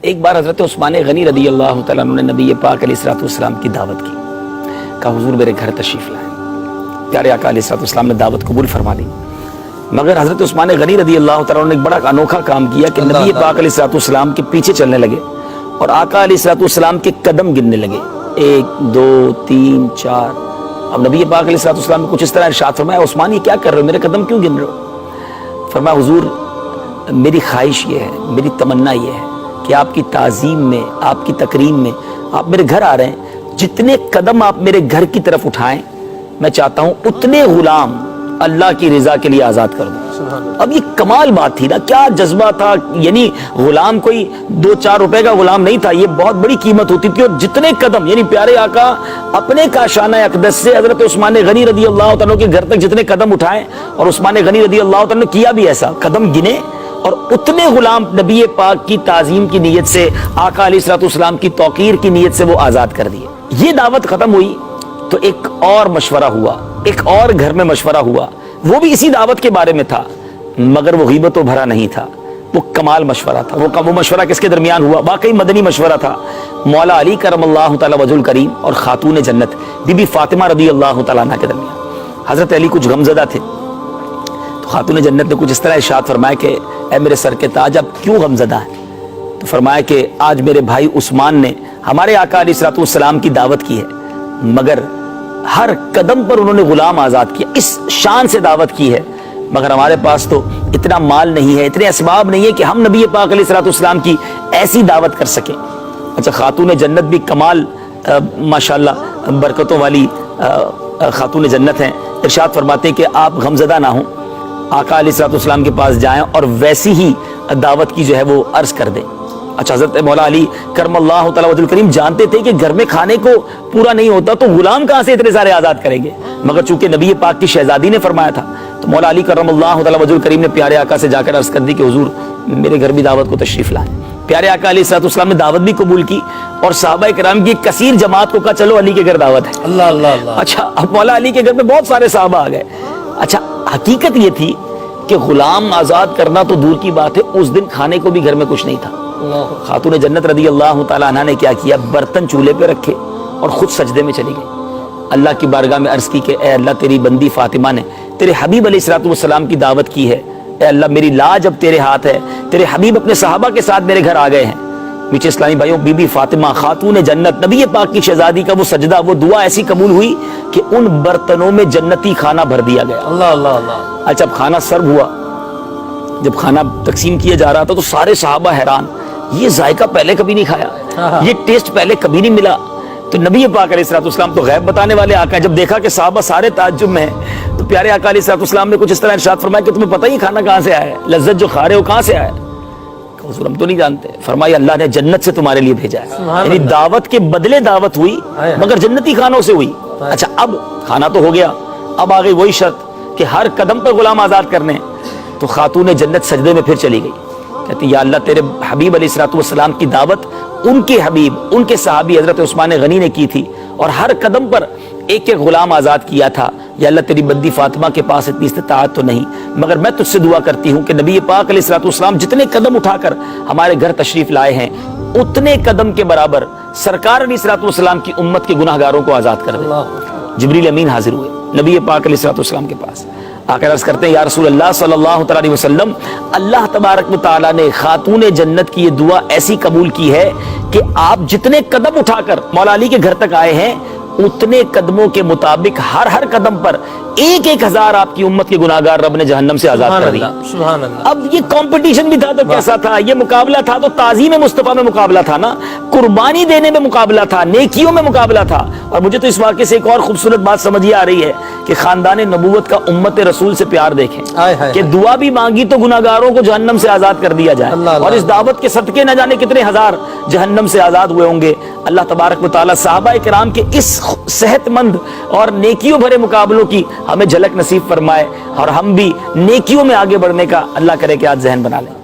ایک بار حضرت عثمان غنی رضی اللہ تعالیٰ عنہ نے نبی پاک علیہ السلام کی دعوت کی، کہا حضور میرے گھر تشریف لائیں۔ پیارے آقا علیہ السلام نے دعوت قبول فرما دی، مگر حضرت عثمان غنی رضی اللہ تعالیٰ عنہ نے ایک بڑا انوکھا کام کیا کہ نبی پاک علیہ السلام کے پیچھے چلنے لگے اور آقا علیہ السلام کے قدم گننے لگے، 1 2 3 4۔ اب نبی پاک علیہ السلام نے کچھ اس طرح ارشاد فرمایا، عثمان یہ کیا کر رہے ہو، میرے قدم کیوں گن رہے ہو؟ فرمایا حضور میری خواہش یہ ہے، میری تمنا یہ ہے کہ آپ کی تعظیم میں، آپ کی تکریم میں آپ میرے گھر آ رہے ہیں، جتنے قدم آپ میرے گھر کی طرف اٹھائیں میں چاہتا ہوں اتنے غلام اللہ کی رضا کے لیے آزاد کر دوں۔ اب یہ کمال بات تھی نا، کیا جذبہ تھا، یعنی غلام کوئی 2-4 روپے کا غلام نہیں تھا، یہ بہت بڑی قیمت ہوتی تھی، اور جتنے قدم، یعنی پیارے آقا اپنے کاشانہ اقدس سے حضرت عثمان غنی رضی اللہ تعالیٰ کے گھر تک جتنے قدم اٹھائے، اور عثمان غنی رضی اللہ تعالیٰ نے کیا بھی ایسا، قدم گنے اور اتنے غلام نبی پاک کی تعظیم کی نیت سے، آقا علیہ السلام کی توقیر کی نیت سے وہ آزاد کر دیے۔ یہ دعوت ختم ہوئی تو ایک اور مشورہ ہوا، ایک اور گھر میں مشورہ ہوا، وہ بھی اسی دعوت کے بارے میں تھا، مگر وہ غیبت و بھرا نہیں تھا، وہ کمال مشورہ تھا۔ وہ مشورہ کس کے درمیان ہوا؟ واقعی مدنی مشورہ تھا، مولا علی کرم اللہ تعالی وجہ الکریم اور خاتون جنت بی بی فاطمہ رضی اللہ تعالیٰ عنہ کے درمیان۔ حضرت علی کچھ غمزدہ تھے تو خاتون جنت نے کچھ اس طرح ارشاد فرمایا کہ اے میرے سر کے تاج اب کیوں غمزدہ ہیں؟ تو فرمایا کہ آج میرے بھائی عثمان نے ہمارے آقا علیہ السلام کی دعوت کی ہے، مگر ہر قدم پر انہوں نے غلام آزاد کیا، اس شان سے دعوت کی ہے، مگر ہمارے پاس تو اتنا مال نہیں ہے، اتنے اسباب نہیں ہے کہ ہم نبی پاک علیہ السلام کی ایسی دعوت کر سکیں۔ اچھا، خاتون جنت بھی کمال ماشاءاللہ برکتوں والی خاتون جنت ہیں، ارشاد فرماتے ہیں کہ آپ غمزدہ نہ ہوں، آقا علیہ السلام کے پاس جائیں اور ویسی ہی دعوت کی جو ہے وہ عرض کر دیں۔ اچھا، حضرت مولا علی کرم اللہ تعالی وجہ الکریم جانتے تھے کہ گھر میں کھانے کو پورا نہیں ہوتا تو غلام کہاں سے اتنے سارے آزاد کریں گے، مگر چونکہ نبی پاک کی شہزادی نے فرمایا تھا تو مولا علی کرم اللہ تعالی وجہ الکریم نے پیارے آقا سے جا کر عرض کر دی کہ حضور میرے گھر بھی دعوت کو تشریف لائیں۔ پیارے آقا علیہ السلام نے دعوت بھی قبول کی اور صحابہ کرام کی کثیر جماعت کو کہا چلو علی کے گھر دعوت ہے۔ اللہ اللہ اللہ۔ اچھا، اب مولا علی کے گھر میں بہت سارے صحابہ آ گئے۔ اچھا، حقیقت یہ تھی کہ غلام آزاد کرنا تو دور کی بات ہے، اس دن کھانے کو بھی گھر میں کچھ نہیں تھا۔ خاتون جنت رضی اللہ تعالیٰ عنہ نے کیا کیا، برتن چولہے پہ رکھے اور خود سجدے میں چلی گئی، اللہ کی بارگاہ میں عرض کی کہ اے اللہ تیری بندی فاطمہ نے تیرے حبیب علیہ السلام کی دعوت کی ہے، اے اللہ میری لاج اب تیرے ہاتھ ہے، تیرے حبیب اپنے صحابہ کے ساتھ میرے گھر آ گئے ہیں۔ میٹھے اسلامی بھائیوں، بی بی فاطمہ خاتون جنت نبی پاک کی شہزادی کا وہ سجدہ، وہ دعا ایسی قبول ہوئی کہ ان برتنوں میں جنتی کھانا بھر دیا گیا۔ اللہ اللہ اللہ۔ اچھا، اب کھانا سرو ہوا، جب کھانا تقسیم کیا جا رہا تھا تو سارے صحابہ حیران، یہ ذائقہ پہلے کبھی نہیں کھایا، یہ ٹیسٹ پہلے کبھی نہیں ملا۔ تو نبی پاک علیہ السلام تو غیب بتانے والے آقا ہیں، جب دیکھا کہ صحابہ سارے تعجب میں ہیں تو پیارے آقا علیہ السلام نے کچھ اس طرح ارشاد فرمایا کہ تمہیں پتہ ہی کھانا کہاں سے آیا ہے، لذت جو کھا رہے ہو کہاں سے آیا ہے؟ حضور ہم تو نہیں جانتے۔ فرمایا اللہ نے جنت سے تمہارے لیے بھیجا ہے، یعنی دعوت کے بدلے دعوت ہوئی مگر جنتی کھانوں سے ہوئی۔ اچھا، اب کھانا تو ہو گیا، اب آ گئی وہی شرط کہ ہر قدم پر غلام آزاد کرنے، تو خاتون جنت سجدے میں پھر چلی گئی، کہتی یا اللہ تیرے حبیب علیہ السلام کی دعوت ان کے حبیب، ان کے صحابی حضرت عثمان غنی نے کی تھی اور ہر قدم پر ایک ایک غلام آزاد کیا تھا، یا اللہ تیری بندی فاطمہ کے پاس اتنی استطاعت تو نہیں، مگر میں تجھ سے دعا کرتی ہوں کہ نبی پاک علیہ السلام جتنے قدم اٹھا کر ہمارے گھر تشریف لائے ہیں اتنے قدم کے برابر سرکار علیہ السلام کی امت کے گناہ گاروں کو آزاد کر دے۔ جبریل امین حاضر ہوئے نبی پاک علیہ السلام کے پاس آ کر عرض کرتے ہیں یا رسول اللہ صلی اللہ علیہ وسلم، اللہ تبارک و تعالیٰ نے خاتون جنت کی یہ دعا ایسی قبول کی ہے کہ آپ جتنے قدم اٹھا کر مولا علی کے گھر تک آئے ہیں اتنے قدموں کے مطابق ہر قدم پر 1,000 آپ کی امت کے گناہگار رب نے جہنم سے آزاد کر دیا۔ سبحان اللہ۔ اب یہ کمپٹیشن بھی تھا تو کیسا تھا، یہ مقابلہ تھا تو تعظیم مصطفیٰ میں مقابلہ تھا نا، قربانی دینے میں مقابلہ تھا، نیکیوں میں مقابلہ تھا۔ اور مجھے تو اس واقعے سے ایک اور خوبصورت بات سمجھ یہ آ رہی ہے کہ خاندان نبوت کا امت رسول سے پیار دیکھیں کہ دعا بھی مانگی تو گناہگاروں کو جہنم سے آزاد کر دیا جائے، اور اس دعوت کے صدقے نہ جانے کتنے ہزار جہنم سے آزاد ہوئے ہوں گے۔ اللہ تبارک و تعالیٰ صحابہ کرام کے اس صحت مند اور نیکیوں بھرے مقابلوں کی ہمیں جھلک نصیب فرمائے، اور ہم بھی نیکیوں میں آگے بڑھنے کا اللہ کرے کہ آج ذہن بنا لیں۔